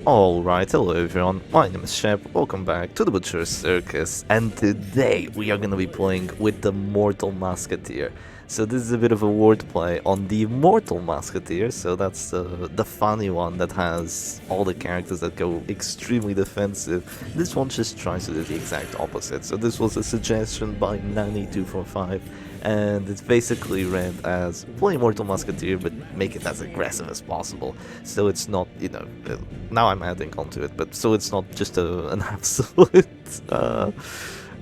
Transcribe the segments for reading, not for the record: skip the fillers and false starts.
Alright, hello everyone, my name is Shep, welcome back to the Butcher's Circus, and today we are gonna be playing with the Mortal Musketeer. So this is a bit of a wordplay on the Immortal Musketeer, so that's the funny one that has all the characters that go extremely defensive. This one just tries to do the exact opposite, so this was a suggestion by Nani245, and it's basically read as play Mortal Musketeer but make it as aggressive as possible, so it's not, now I'm adding onto it, but so it's not just an absolute,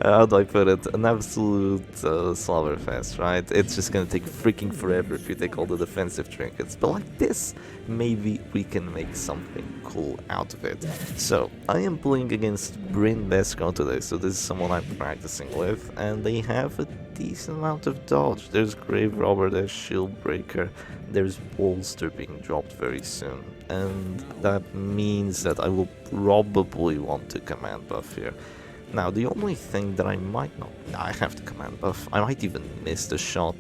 how do I put it, an absolute slobberfest, right? It's just gonna take freaking forever if you take all the defensive trinkets, but like this, maybe we can make something cool out of it. So, I am playing against brynbestgirl today, so this is someone I'm practicing with, and they have a decent amount of dodge. There's Grave Robber, there's Shield Breaker, there's Bolster being dropped very soon, and that means that I will probably want to command buff here. Now, the only thing that I might not... I have to command buff. I might even miss the shot.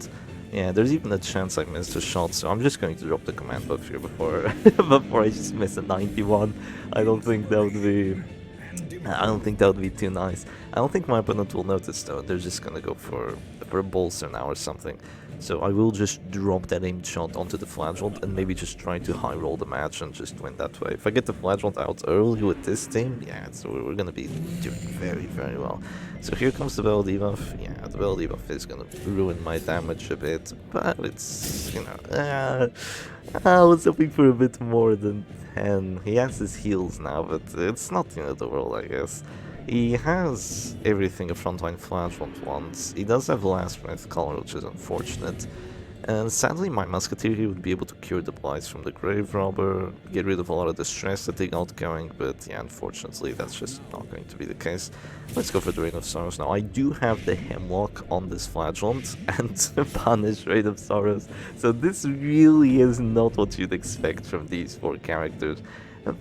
Yeah, there's even a chance I missed a shot, so I'm just going to drop the command buff here before before I just miss a 91. I don't think that would be... I don't think that would be too nice. I don't think my opponent will notice though. They're just gonna go for a bolster now or something. So I will just drop that aimed shot onto the flagellant and maybe just try to high roll the match and just win that way. If I get the flagellant out early with this team, yeah, so we're gonna be doing very, very well. So here comes the Bell debuff. Yeah, the Bell debuff is gonna ruin my damage a bit, but it's, I was hoping for a bit more than 10. He has his heals now, but it's not the end of the world, I guess. He has everything a frontline flagellant wants. He does have last breath color, which is unfortunate. And sadly, my Musketeer here would be able to cure the blights from the Grave Robber, get rid of a lot of the stress that they got going, but yeah, unfortunately, that's just not going to be the case. Let's go for the Reign of Sorrows now. I do have the Hemlock on this flagellant and punish Reign of Sorrows, so this really is not what you'd expect from these four characters.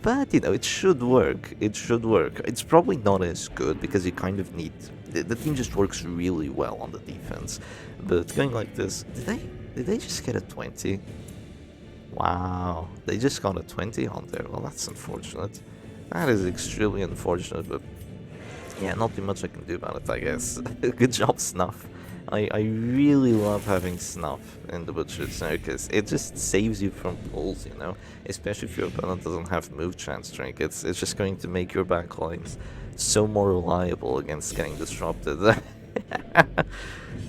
But, it should work. It should work. It's probably not as good because you kind of need... The team just works really well on the defense. But going like this... Did they just get a 20? Wow. They just got a 20 on there. Well, that's unfortunate. That is extremely unfortunate, but... Yeah, not too much I can do about it, I guess. Good job, Snuff. I really love having Snuff in the Butcher's Circus. It just saves you from pulls, especially if your opponent doesn't have move chance trinkets. It's just going to make your backlines so more reliable against getting disrupted.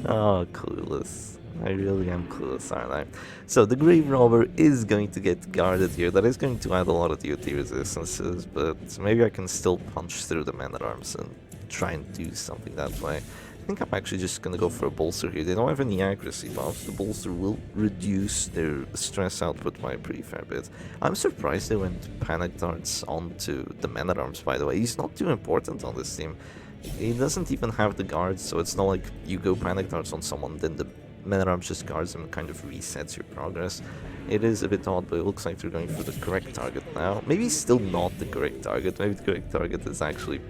Oh, clueless. I really am clueless, aren't I? So the Grave Robber is going to get guarded here. That is going to add a lot of DOT resistances, but maybe I can still punch through the man-at-arms and try and do something that way. I think I'm actually just gonna go for a bolster here. They don't have any accuracy buffs. The bolster will reduce their stress output by a pretty fair bit. I'm surprised they went Panic Darts onto the Man-at-Arms, by the way. He's not too important on this team. He doesn't even have the guards, so it's not like you go Panic Darts on someone, then the Man-at-Arms just guards him and kind of resets your progress. It is a bit odd, but it looks like they're going for the correct target now. Maybe still not the correct target. Maybe the correct target is actually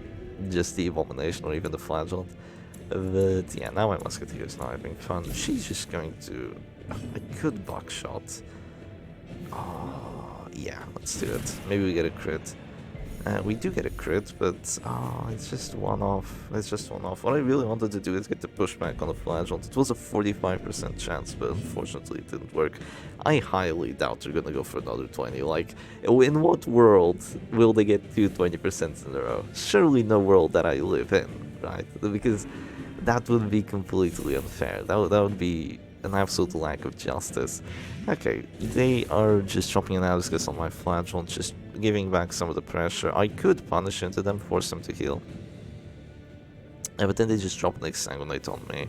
just the Abomination or even the Flagellant. But yeah, now my Musketeer is not having fun. She's just going to... I could Buckshot. Oh, yeah, let's do it. Maybe we get a crit. We do get a crit, but it's just one-off. It's just one-off. What I really wanted to do is get the pushback on the Flagellant. It was a 45% chance, but unfortunately it didn't work. I highly doubt they're gonna go for another 20. Like, in what world will they get two 20% in a row? Surely no world that I live in, right? Because that would be completely unfair. That would be an absolute lack of justice. Okay, they are just dropping an Musketeer on my Flagellant, just giving back some of the pressure. I could punish into them, force them to heal. But then they just drop an Exsanguinate on me.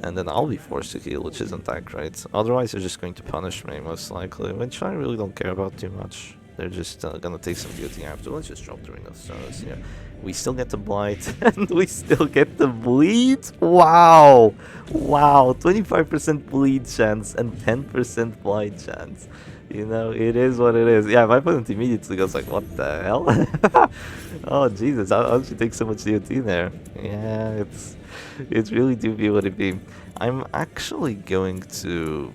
And then I'll be forced to heal, which isn't that great. Otherwise, they're just going to punish me, most likely, which I really don't care about too much. They're just gonna take some duty after. Let's just drop the Ring of Sorrows here. We still get the Blight, and we still get the Bleed? Wow! Wow, 25% Bleed chance and 10% Blight chance. It is what it is. Yeah, my opponent immediately goes like, what the hell? Oh, Jesus, how did you take so much DOT there? Yeah, it's really do be what it be. I'm actually going to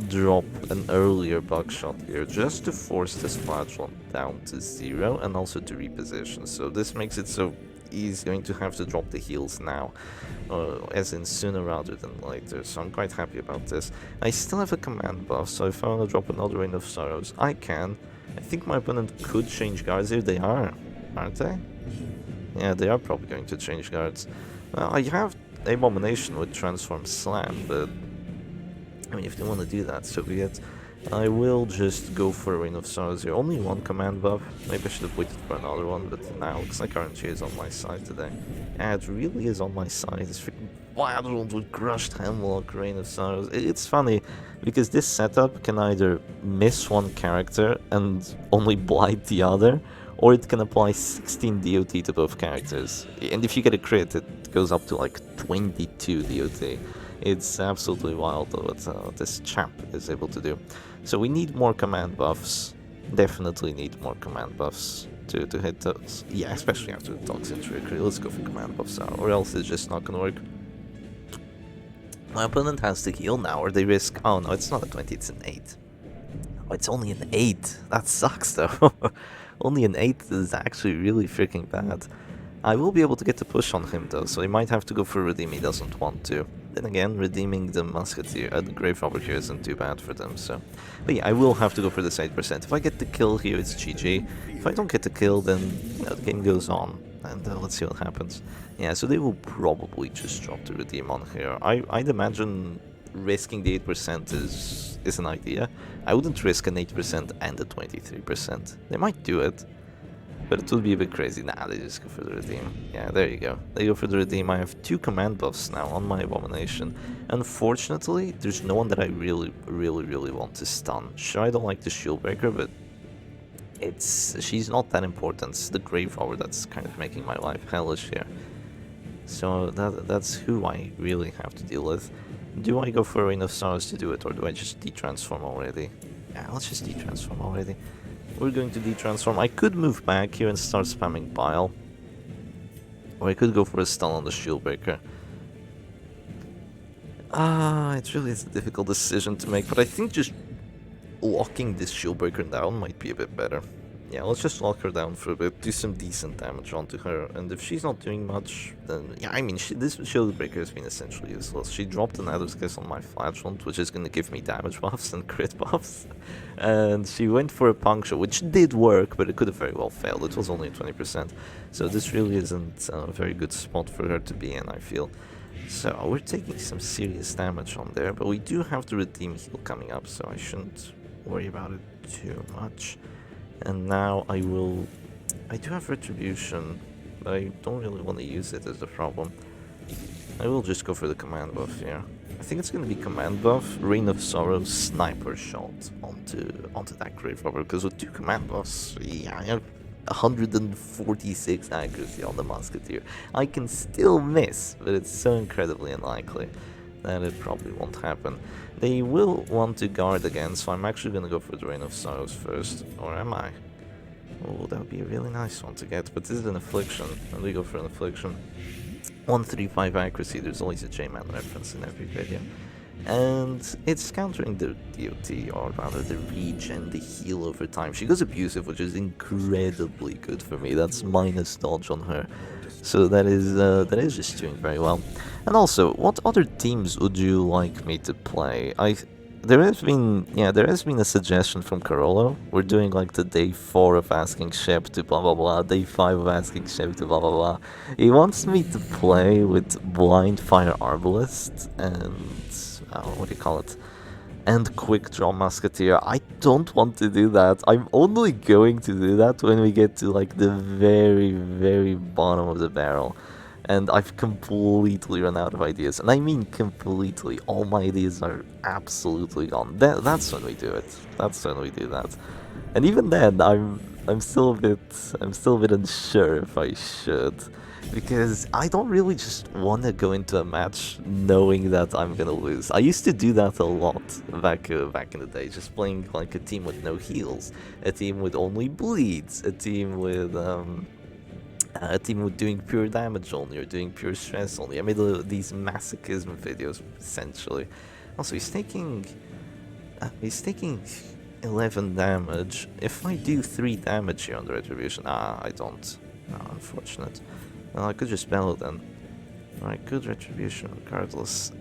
drop an earlier buckshot here just to force this flatulent down to 0 and also to reposition. So this makes it so he's going to have to drop the heals now, as in sooner rather than later, so I'm quite happy about this. I still have a command buff, so if I want to drop another Rain of Sorrows, I can. I think my opponent could change guards here. They are, aren't they? Yeah, they are probably going to change guards. Well, I have Abomination with Transform Slam, but I mean, if they want to do that, so be it. I will just go for a Rain of Sorrows here. Only one command buff. Maybe I should have waited for another one, but now looks like RNG is on my side today. Yeah, it really is on my side. It's freaking wild with Crushed Hemlock, Rain of Sorrows. It's funny, because this setup can either miss one character and only blight the other, or it can apply 16 DOT to both characters. And if you get a crit, it goes up to like 22 DOT. It's absolutely wild what this chap is able to do. So we need more command buffs. Definitely need more command buffs to hit those. Yeah, especially after the Toxin Trickery. Let's go for command buffs now, or else it's just not gonna work. My opponent has to heal now, or they risk... Oh no, it's not a 20, it's an 8. Oh, it's only an 8. That sucks though. Only an 8 is actually really freaking bad. I will be able to get the push on him though, so he might have to go for a redeem he doesn't want to. Then again, redeeming the Musketeer, the Grave Robber here isn't too bad for them, so... But yeah, I will have to go for this 8%. If I get the kill here, it's GG. If I don't get the kill, then you know, the game goes on, and let's see what happens. Yeah, so they will probably just drop the redeem on here. I'd imagine risking the 8% is an idea. I wouldn't risk an 8% and a 23%. They might do it, but it would be a bit crazy. Nah, they just go for the redeem. Yeah, there you go. They go for the redeem. I have 2 command buffs now on my Abomination. Unfortunately, there's no one that I really want to stun. Sure, I don't like the Shield Breaker, but she's not that important. It's the Grave Robber that's kind of making my life hellish here. So that's who I really have to deal with. Do I go for a Rain of Sorrows to do it, or do I just de-transform already? Yeah, let's just de-transform already. We're going to de-transform. I could move back here and start spamming Bile. Or I could go for a stun on the Shield Breaker. It really is a difficult decision to make, but I think just locking this Shield Breaker down might be a bit better. Yeah, let's just lock her down for a bit, do some decent damage onto her, and if she's not doing much, then... Yeah, I mean, this Shield Breaker has been essentially useless. She dropped an Adder's Kiss on my Flatulent, which is going to give me damage buffs and crit buffs, and she went for a Puncture, which did work, but it could have very well failed. It was only 20%, so this really isn't a very good spot for her to be in, I feel. So, we're taking some serious damage on there, but we do have the Redeem heal coming up, so I shouldn't worry about it too much. And now I do have Retribution, but I don't really want to use it as the problem. I will just go for the command buff here. I think it's going to be command buff, Rain of Sorrow, Sniper Shot onto that Grave Robber, because with 2 command buffs, yeah, I have 146 accuracy on the Musketeer. I can still miss, but it's so incredibly unlikely that it probably won't happen. They will want to guard again, so I'm actually going to go for the Rain of Sorrows first. Or am I? Oh, that would be a really nice one to get, but this is an Affliction, and we go for an Affliction. 135 accuracy, there's always a J-Man reference in every video. And it's countering the DOT, or rather the regen, the heal over time. She goes Abusive, which is incredibly good for me. That's minus dodge on her. So that is just doing very well. And also, what other teams would you like me to play? There has been a suggestion from Carolo. We're doing like the day 4 of asking Shep to blah blah blah, day 5 of asking Shep to blah blah blah. He wants me to play with Blind Fire Arbalist and what do you call it? And Quick Draw Musketeer. I don't want to do that. I'm only going to do that when we get to like the very bottom of the barrel. And I've completely run out of ideas. And I mean completely. All my ideas are absolutely gone. That's when we do it. That's when we do that. And even then, I'm still a bit unsure if I should. Because I don't really just want to go into a match knowing that I'm gonna lose. I used to do that a lot back in the day, just playing like a team with no heals, a team with only bleeds, a team with doing pure damage only or doing pure stress only. I made these masochism videos essentially. Also, he's taking He's taking 11 damage. If I do 3 damage here on the retribution, I don't. Unfortunate. Well, I could just spell it then. Alright, good retribution regardless.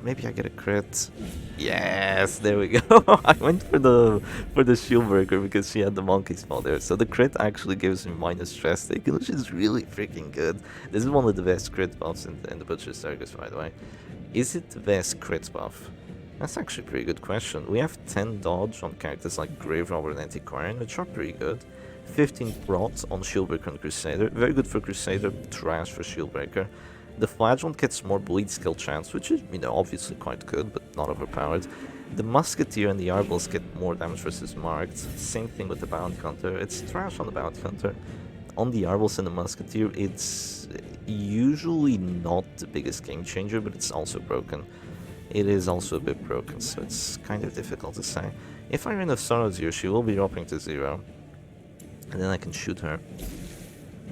Maybe I get a crit. Yes, there we go. I went for the shield breaker because she had the monkey spell there. So the crit actually gives me minus stress taken, which is really freaking good. This is one of the best crit buffs in the Butcher Circus, by the way. Is it the best crit buff? That's actually a pretty good question. We have 10 dodge on characters like Grave Robber and Antiquarian, which are pretty good. 15 prot on Shieldbreaker and Crusader. Very good for Crusader, trash for Shieldbreaker. The Flagellant gets more bleed skill chance, which is, obviously quite good, but not overpowered. The Musketeer and the Arbalest get more damage versus marked. Same thing with the Bounty Hunter. It's trash on the Bounty Hunter. On the Arbalest and the Musketeer, it's usually not the biggest game changer, but it's also broken. It is also a bit broken, so it's kind of difficult to say. If I Rain of Sorrows here, she will be dropping to 0. And then I can shoot her.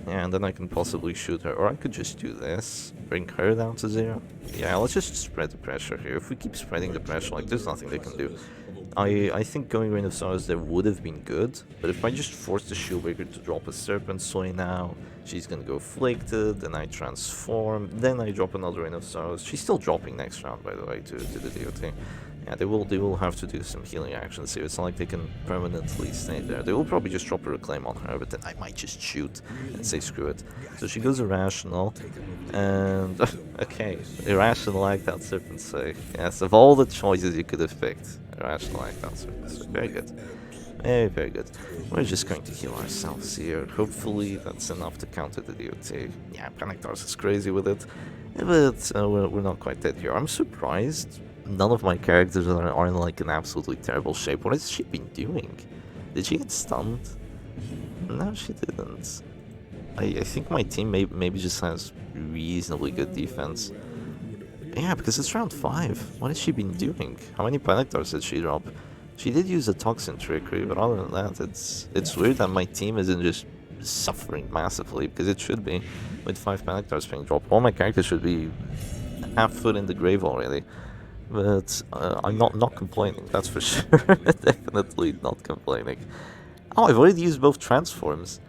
Yeah, and then I can possibly shoot her. Or I could just do this. Bring her down to 0. Yeah, let's just spread the pressure here. If we keep spreading the pressure, like, there's nothing they can do. I think going Rain of Sorrows there would have been good. But if I just force the Shieldbreaker to drop a Serpent Sway now, she's gonna go Afflicted, then I transform, then I drop another Rain of Sorrows. She's still dropping next round, by the way, to the DOT. Yeah, they will have to do some healing actions here. It's not like they can permanently stay there. They will probably just drop a Reclaim on her, but then I might just shoot and say screw it. So she goes Irrational, and okay, Irrational like that Serpent Sway. Yes, of all the choices you could have picked, Irrational like that Serpent Sway. Very good. Very, very good. We're just going to heal ourselves here. Hopefully that's enough to counter the DOT. Yeah, Panic Tars is crazy with it, but we're not quite dead here. I'm surprised none of my characters are in like an absolutely terrible shape. What has she been doing? Did she get stunned? No, she didn't. I think my team maybe just has reasonably good defense. Yeah, because it's round 5. What has she been doing? How many Panic Tars did she drop? She did use a Toxin Trickery, but other than that, it's weird that my team isn't just suffering massively, because it should be, with 5 Panic Tars being dropped. All my characters should be half foot in the grave already. But I'm not complaining, that's for sure. Definitely not complaining. Oh, I've already used both transforms.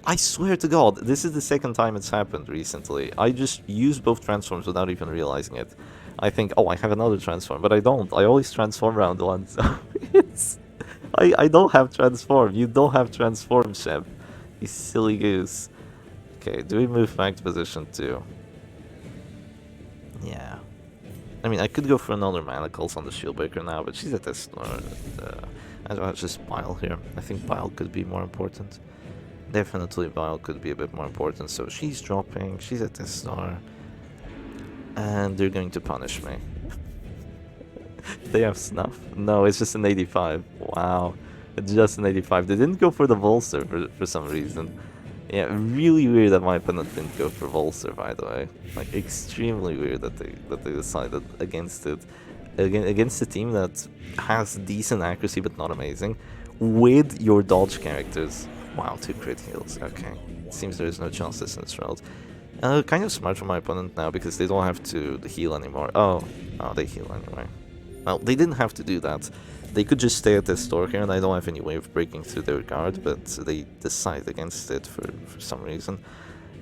I swear to God, this is the second time it's happened recently. I just use both transforms without even realizing it. I think, oh, I have another transform, but I don't. I always transform round 1, so I don't have transform. You don't have transform, Shep. You silly goose. Okay, do we move back to position 2? Yeah. I mean, I could go for another Manacles on the Shieldbreaker now, but she's at this I'll just Bile here. I think Bile could be more important. Definitely Bile could be a bit more important, so she's dropping, she's at this star. And they're going to punish me. They have Snuff? No, it's just an 85. Wow. It's just an 85. They didn't go for the Volster for some reason. Yeah, really weird that my opponent didn't go for Volster, by the way. Like, extremely weird that they decided against it. Against a team that has decent accuracy but not amazing. With your dodge characters. Wow, 2 crit heals. Okay. Seems there is no justice in this round. Kind of smart for my opponent now because they don't have to heal anymore. Oh, they heal anyway. Well, they didn't have to do that. They could just stay at this store here, and I don't have any way of breaking through their guard, but they decide against it for some reason.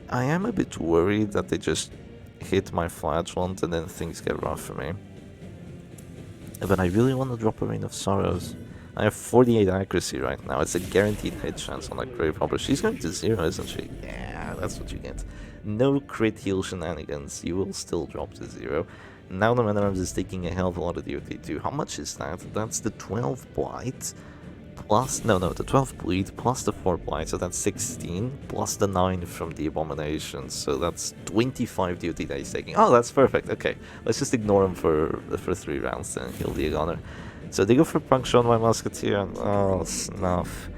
I am a bit worried that they just hit my Flagellant and then things get rough for me. But I really want to drop a Rain of Sorrows. I have 48 accuracy right now. It's a guaranteed hit chance on that Grave Robber. She's going to 0, isn't she? Yeah, that's what you get. No crit heal shenanigans. You will still drop to 0. Now the Man at Arms is taking a hell of a lot of DOT too. How much is that? That's the 12 Blight plus... No, the 12 Bleed plus the 4 Blight, so that's 16, plus the 9 from the Abomination, so that's 25 DOT that he's taking. Oh, that's perfect. Okay, let's just ignore him for 3 rounds and he'll be a goner. So they go for Puncture on my Musketeer, and oh, Snuff.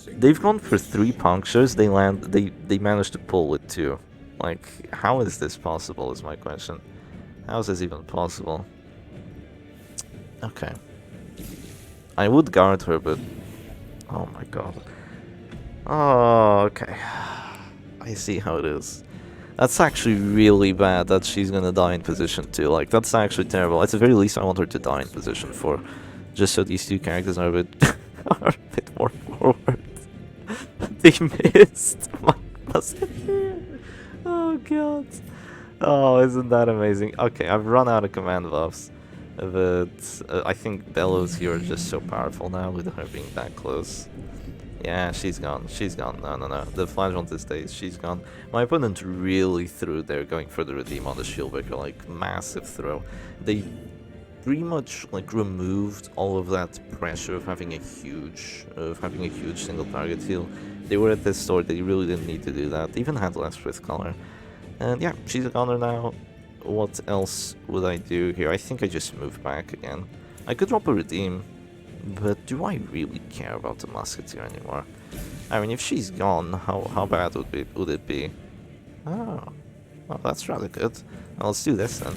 They've gone for 3 punctures, they managed to pull with 2. Like, how is this possible is my question. How is this even possible? Okay. I would guard her, but... Oh my god. Oh, okay. I see how it is. That's actually really bad that she's gonna die in position 2. Like, that's actually terrible. At the very least, I want her to die in position 4. just so these two characters are a bit, are a bit more forward. They missed my Musketeer. Oh god. Oh, isn't that amazing? Okay, I've run out of command buffs, but I think Bellows here are just so powerful now with her being that close. Yeah, she's gone. She's gone. No, no, no. The flash on this stage, she's gone. My opponent really threw there, going for the redeem on the Shieldbreaker, like massive throw. They pretty much like removed all of that pressure of having a huge single target heal. They were at this store. They really didn't need to do that. They even had less with color. And yeah, she's a goner now. What else would I do here? I think I just move back again. I could drop a redeem, but do I really care about the Musketeer anymore? I mean, if she's gone, how bad would it be? Oh, well, that's rather good. Well, let's do this then.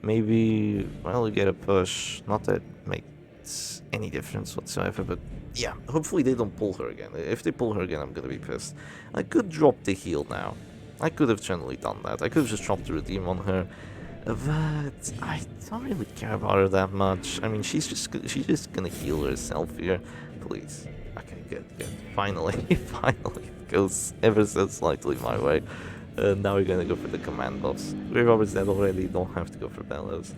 Maybe, well, we get a push. Not that it makes any difference whatsoever, but yeah, hopefully they don't pull her again. If they pull her again, I'm gonna be pissed. I could drop the heal now. I could have generally done that. I could have just dropped the redeem on her, but I don't really care about her that much. I mean, she's just gonna heal herself here. Please. Okay, good. Finally, finally, it goes ever so slightly my way. Now we're gonna go for the command buffs. We're Robert's dead already. Don't have to go for Bellows.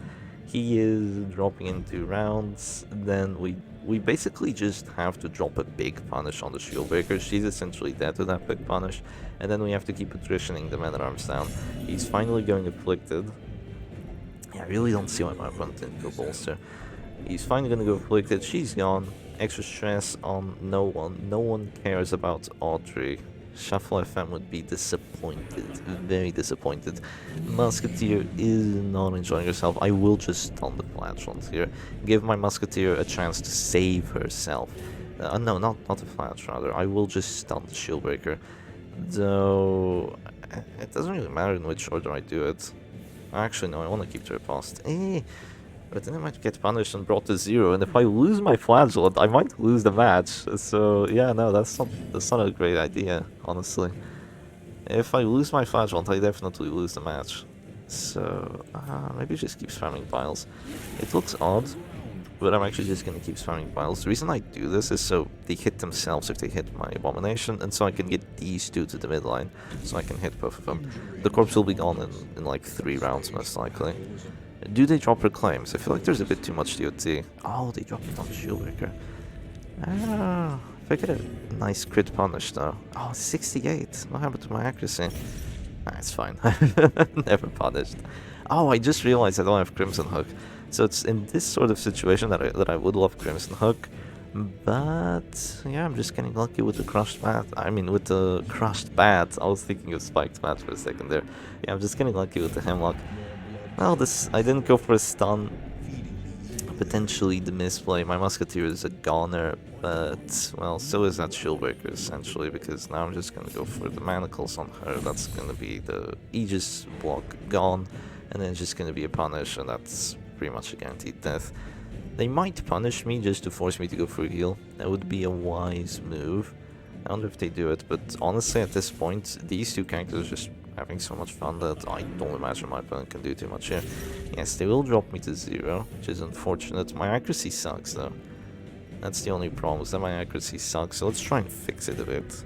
He is dropping in 2 rounds. Then we basically just have to drop a big punish on the Shieldbreaker. She's essentially dead to that big punish. And then we have to keep attritioning the Man-at-Arms down. He's finally going Afflicted. Yeah, I really don't see why my opponent didn't go Bolster. He's finally going to go Afflicted. She's gone. Extra stress on no one. No one cares about Audrey. Shuffle FM would be disappointed, very disappointed. Musketeer is not enjoying herself. I will just stun the Flatulence here. Give my Musketeer a chance to save herself. No, not the Flash, rather. I will just stun the Shieldbreaker. Though, it doesn't really matter in which order I do it. Actually, no, I want to keep to riposte. But then I might get punished and brought to 0, and if I lose my Flagellant, I might lose the match. So yeah, no, that's not a great idea, honestly. If I lose my Flagellant, I definitely lose the match. So maybe just keep spamming piles. It looks odd, but I'm actually just gonna keep spamming piles. The reason I do this is so they hit themselves if they hit my Abomination, and so I can get these 2 to the midline, so I can hit both of them. The corpse will be gone in like 3 rounds most likely. Do they drop Reclaims? I feel like there's a bit too much DOT. Oh, they dropped it on the Shieldbreaker. If I get a nice crit punish though. Oh, 68. What happened to my accuracy? It's fine. Never punished. Oh, I just realized I don't have Crimson Hook. So it's in this sort of situation that I would love Crimson Hook. But yeah, I'm just getting lucky with the crushed bat. I mean, with the crushed bat. I was thinking of spiked bat for a second there. Yeah, I'm just getting lucky with the Hemlock. Well, I didn't go for a stun. Potentially the misplay. My Musketeer is a goner, but, well, so is that Shieldbreaker, essentially, because now I'm just going to go for the Manacles on her. That's going to be the Aegis block gone, and then it's just going to be a punish, and that's pretty much a guaranteed death. They might punish me just to force me to go for a heal. That would be a wise move. I wonder if they do it, but honestly, at this point, these 2 characters are just having so much fun that I don't imagine my opponent can do too much here. Yes, they will drop me to 0, which is unfortunate. My accuracy sucks though. That's the only problem, is that my accuracy sucks, so let's try and fix it a bit.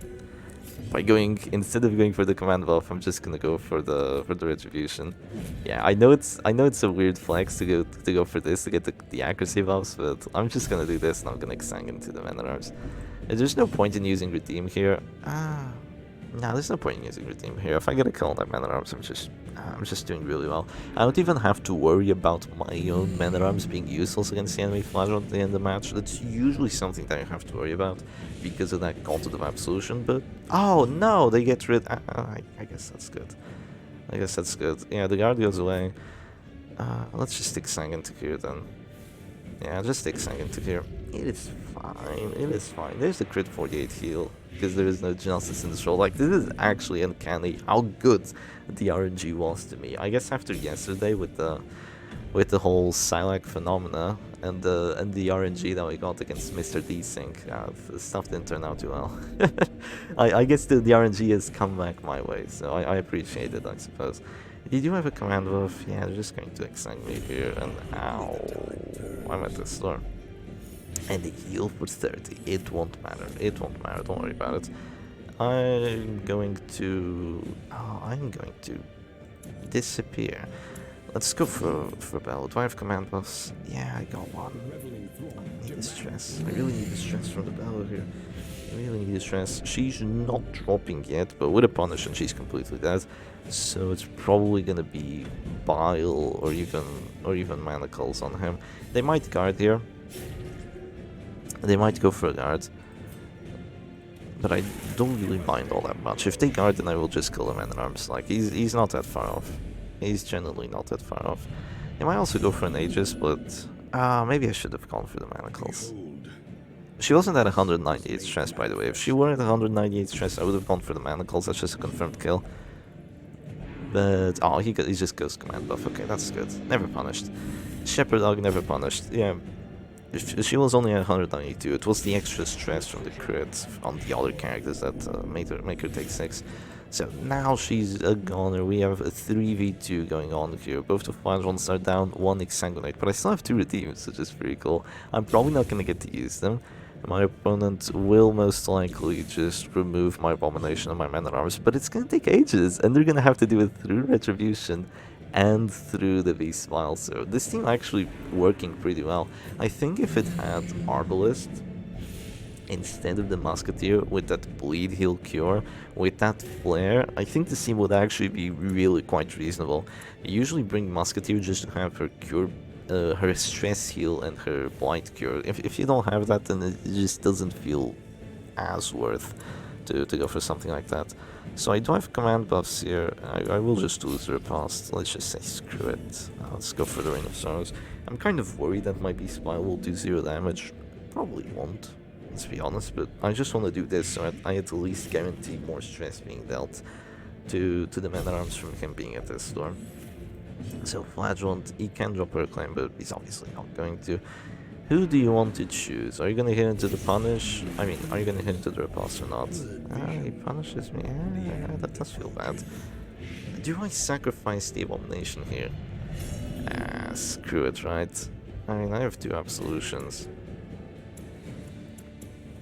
By instead of going for the command buff, I'm just gonna go for the retribution. Yeah, I know it's a weird flex to go for this to get the accuracy buffs, but I'm just gonna do this and I'm gonna Xang into the Man-at-Arms. There's no point in using redeem here. No, there's no point in using redeem here. If I get a kill on that Man-at-Arms, I'm just doing really well. I don't even have to worry about my own Man-at-Arms being useless against the enemy Flagellant at the end of the match. That's usually something that I have to worry about because of that call to the map solution, but oh no, they get rid. I guess that's good. I guess that's good. Yeah, the guard goes away. Let's just stick Sang into here then. Yeah, just stick Sang into here. It is fine. It is fine. There's the crit 48 heal. Because there is no justice in this role. Like, this is actually uncanny how good the RNG was to me. I guess after yesterday with the whole Silac phenomena and the RNG that we got against Mr. Desync, stuff didn't turn out too well. I guess the RNG has come back my way, so I appreciate it, I suppose. You do have a command buff. Yeah, they're just going to Xang me here, and ow, I'm at the store. and a heal for 30. It won't matter. It won't matter. Don't worry about it. I'm going to disappear. Let's go for Bell. Do I have command buffs? Yeah, I got one. I need the stress. I really need the stress from the Bell here. I really need the stress. She's not dropping yet, but with a punish and she's completely dead. So it's probably gonna be Bile or even Manacles on him. They might guard here. They might go for a guard. But I don't really mind all that much. If they guard, then I will just kill the man-at-arms. Like, he's not that far off. He's generally not that far off. They might also go for an Aegis, but... maybe I should have gone for the Manacles. She wasn't at 198 stress, by the way. If she were at 198 stress, I would have gone for the Manacles. That's just a confirmed kill. But... oh, he just goes command buff. Okay, that's good. Never punished. Shepherd Dog never punished. Yeah. She was only at 192. It was the extra stress from the crit on the other characters that make her take 6. So now she's a goner. We have a 3v2 going on here. Both the Flagelons are down, one Exsanguinate, but I still have 2 redeems, which is pretty cool. I'm probably not going to get to use them. My opponent will most likely just remove my Abomination and my Man-at-Arms, but it's going to take ages, and they're going to have to do it through Retribution and through the V-Smile. So this team actually working pretty well. I think if it had Arbalist instead of the Musketeer with that Bleed Heal Cure, with that Flare, I think this team would actually be really quite reasonable. I usually bring Musketeer just to have her cure, her stress heal and her blight cure. If you don't have that, then it just doesn't feel as worth to go for something like that. So I do have command buffs here. I will just lose the riposte. Let's just say screw it. Let's go for the Rain of Sorrows. I'm kind of worried that my B-Smile will do 0 damage. Probably won't, let's be honest, but I just want to do this so I at least guarantee more stress being dealt to the Man-at-Arms from him being at this storm. So Flagellant, he can drop her claim, but he's obviously not going to. Who do you want to choose? Are you gonna hit into the punish? I mean, are you gonna hit into the riposte or not? He punishes me. Yeah, that does feel bad. Do I sacrifice the Abomination here? Screw it, right? I mean, I have 2 absolutions.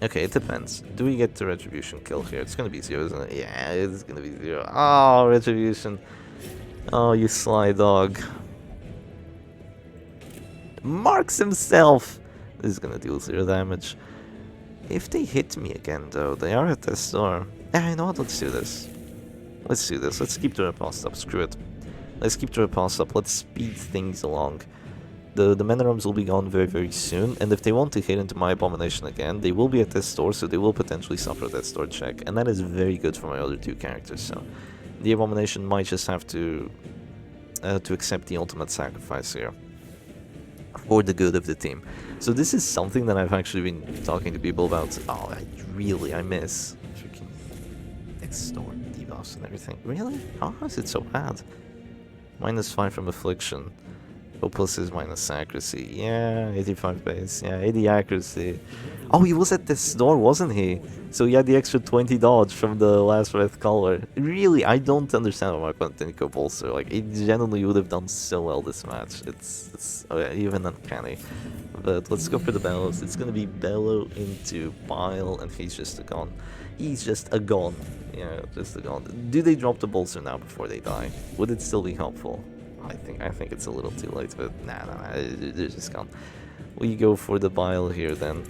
Okay, it depends. Do we get the Retribution kill here? It's gonna be 0, isn't it? Yeah, it's gonna be 0. Oh, Retribution. Oh, you sly dog. Marks himself! This is gonna deal 0 damage. If they hit me again, though, they are at this storm. Yeah, you know what? Let's do this. Let's do this. Let's keep the riposte up. Screw it. Let's keep the riposte up. Let's speed things along. The Man-at-Arms will be gone very, very soon, and if they want to hit into my Abomination again, they will be at this store, so they will potentially suffer that store check, and that is very good for my other 2 characters, so the Abomination might just have to accept the ultimate sacrifice here for the good of the team. So this is something that I've actually been talking to people about. Oh, I miss freaking extort debuffs and everything. Really? How is it so bad? -5 from Affliction. Hopeless is minus accuracy. Yeah, 85 base. Yeah, 80 accuracy. Oh, he was at this door, wasn't he? So he had the extra 20 dodge from the Last Breath color. Really, I don't understand why my opponent didn't go bolster. Like, it genuinely would have done so well this match. It's oh yeah, even uncanny. But let's go for the Bellows. It's gonna be Bellow into Bile, and he's just a gone. He's just a gone. Yeah, just a gone. Do they drop the bolster now before they die? Would it still be helpful? I think it's a little too late, but nah, they're just gone. We go for the Bile here then.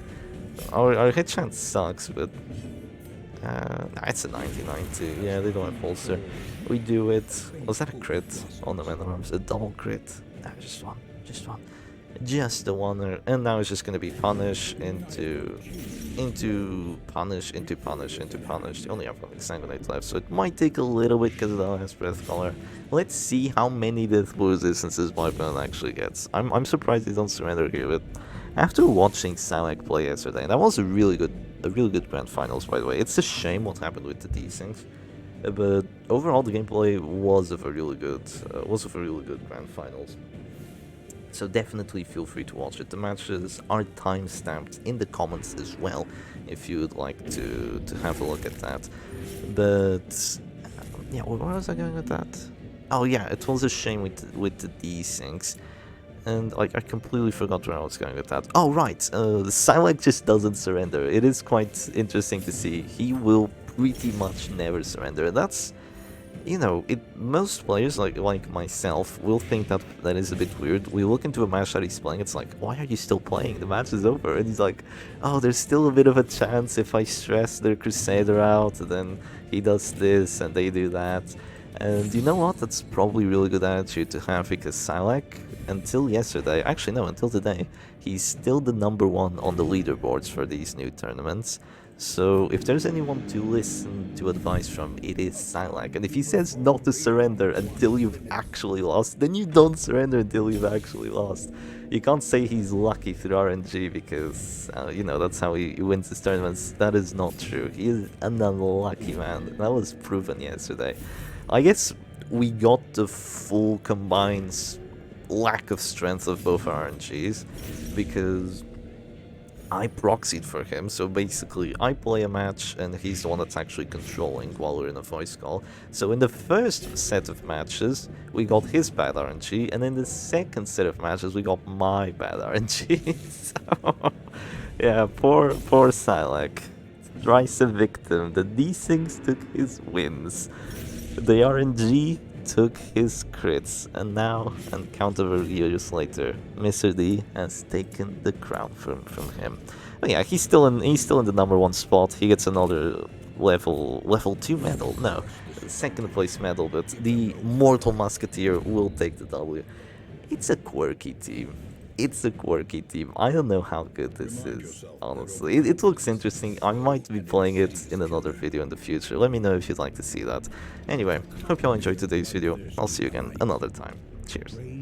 Our hit chance sucks, but nah, it's a 90-90. Yeah, they don't have bolster. We do it. Was that a crit on the Man-at-Arms? A double crit? Nah, just one. Just the one, and now it's just gonna be punish into punish. They only have one Exsanguinate left, so it might take a little bit because of the Last Breath color. Let's see how many death blow resistances my opponent actually gets. I'm surprised they don't surrender here, but after watching Salak play yesterday, that was a really good grand finals, by the way. It's a shame what happened with the desyncs, but overall the gameplay was of a really good grand finals. So definitely feel free to watch it. The matches are time-stamped in the comments as well, if you would like to have a look at that. But yeah, where was I going with that? Oh yeah, it was a shame with the desyncs. And like I completely forgot where I was going with that. Oh right, Silac just doesn't surrender. It is quite interesting to see. He will pretty much never surrender. That's, you know, most players like myself will think that that is a bit weird. We look into a match that he's playing, it's like, why are you still playing? The match is over. And he's like, oh, there's still a bit of a chance if I stress their Crusader out, then he does this and they do that. And you know what? That's probably a really good attitude to have, because Silac, until yesterday, actually no, until today, he's still the #1 on the leaderboards for these new tournaments. So if there's anyone to listen to advice from, it is Silac. And if he says not to surrender until you've actually lost, then you don't surrender until you've actually lost. You can't say he's lucky through RNG because, you know, that's how he wins his tournaments. That is not true. He is an unlucky man. That was proven yesterday. I guess we got the full combined lack of strength of both RNGs, because I proxied for him, so basically I play a match and he's the one that's actually controlling while we're in a voice call. So in the first set of matches, we got his bad RNG, and in the second set of matches, we got my bad RNG. So, yeah, poor Silac. Thrice a victim. The D-Things took his wins. The RNG took his crits, and now, and count over years later, Mr. D has taken the crown from him. But yeah, he's still in the #1 spot. He gets another level 2 medal. No, second place medal, but the Mortal Musketeer will take the W. It's a quirky team. It's a quirky team. I don't know how good this is, honestly. It looks interesting. I might be playing it in another video in the future. Let me know if you'd like to see that. Anyway, hope y'all enjoyed today's video. I'll see you again another time. Cheers.